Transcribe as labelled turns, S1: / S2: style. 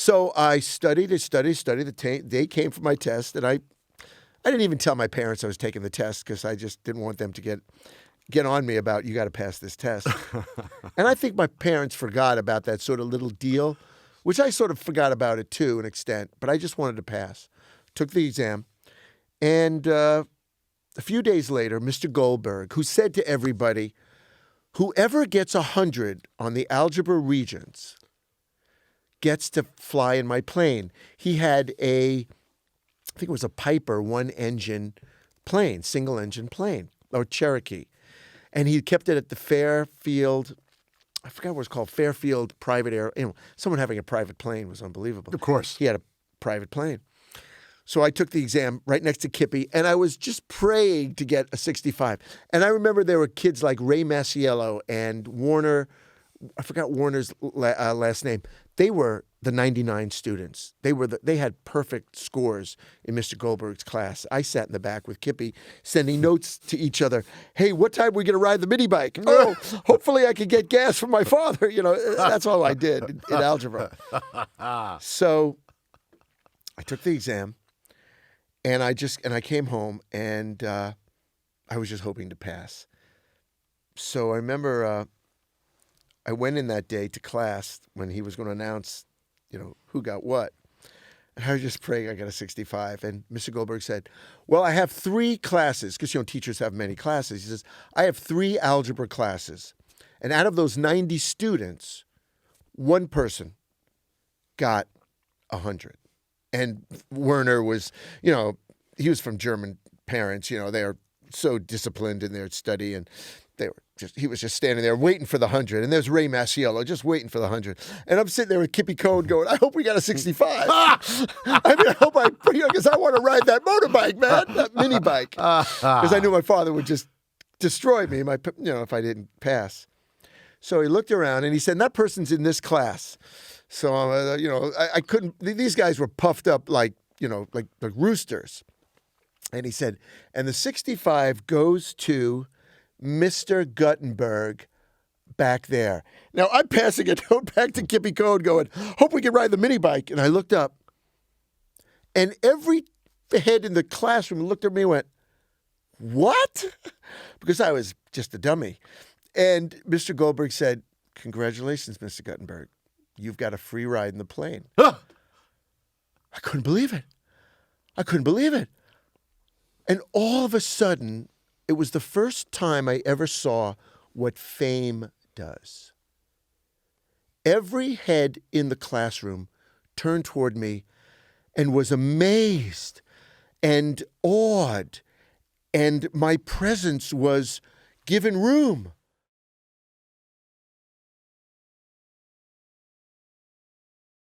S1: So I studied. The day came for my test, and I didn't even tell my parents I was taking the test because I just didn't want them to get on me about, you got to pass this test. And I think my parents forgot about that sort of little deal, which I sort of forgot about it too, an extent, but I just wanted to pass. Took the exam, and a few days later, Mr. Goldberg, who said to everybody, whoever gets 100 on the algebra regents gets to fly in my plane. He had I think it was a Piper one-engine plane, single-engine plane, or Cherokee. And he kept it at the Fairfield, I forgot what it's called, Fairfield Private Air. Someone having a private plane was unbelievable.
S2: Of course.
S1: He had a private plane. So I took the exam right next to Kippy, and I was just praying to get a 65. And I remember there were kids like Ray Masiello and Warner, I forgot Warner's last name. They were the 99 students. They had perfect scores in Mr. Goldberg's class. I sat in the back with Kippy, sending notes to each other. Hey, what time are we going to ride the mini bike? Oh, hopefully I could get gas from my father. That's all I did in algebra. So I took the exam, and I came home, and I was just hoping to pass. So I remember I went in that day to class when he was going to announce, who got what. And I was just praying I got a 65. And Mr. Goldberg said, well, I have 3 classes, because, teachers have many classes. He says, I have 3 algebra classes. And out of those 90 students, 1 person got 100. And Werner was, he was from German parents. They are so disciplined in their study, and he was just standing there waiting for the 100. And there's Ray Masiello just waiting for the 100. And I'm sitting there with Kippy Cohn going, I hope we got a 65. I hope because I want to ride that motorbike, man, that mini bike. Because I knew my father would just destroy me, if I didn't pass. So he looked around and he said, that person's in this class. So, I couldn't, these guys were puffed up like roosters. And he said, and the 65 goes to Mr. Guttenberg back there. Now, I'm passing a note back to Kippy Cohn going, hope we can ride the mini bike. And I looked up, and every head in the classroom looked at me and went, what? Because I was just a dummy. And Mr. Goldberg said, congratulations, Mr. Guttenberg. You've got a free ride in the plane. I couldn't believe it. And all of a sudden, it was the first time I ever saw what fame does. Every head in the classroom turned toward me and was amazed and awed, and my presence was given room.